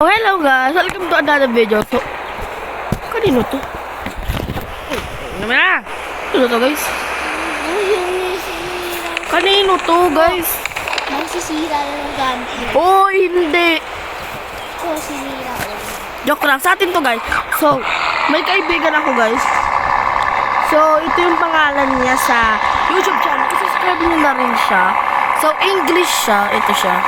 Oh, hello guys! Welcome to another video. So, kanino to? Naman na! Ano to guys? Kanino to guys? Magsisira na ng gamit. Oh, hindi! So, sinira ko. Joke lang, sa atin to guys. So, may kaibigan ako guys. So, ito yung pangalan niya sa YouTube channel. I-subscribe niyo na rin siya. So, English siya. Ito siya.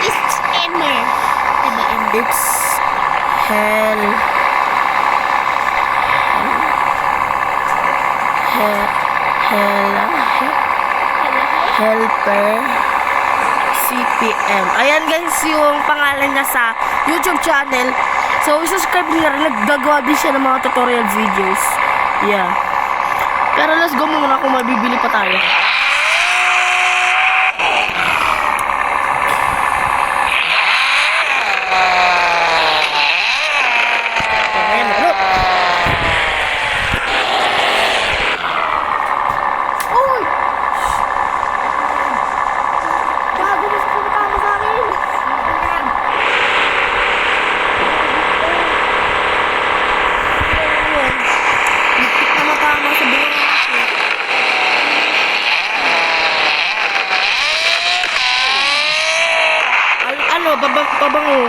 It's Emmer. Diba, Emmer? It's Helper CPM. Ayan guys yung pangalan niya sa YouTube channel. So, subscribe niyo rin. Naggagawa din siya ng mga tutorial videos. Yeah. Pero let's go muna kung mabibili pa tayo. Ayan, look. Uy! Bago mo sa pinatama sa akin. Tama-tama sa buhay. Ano, babango.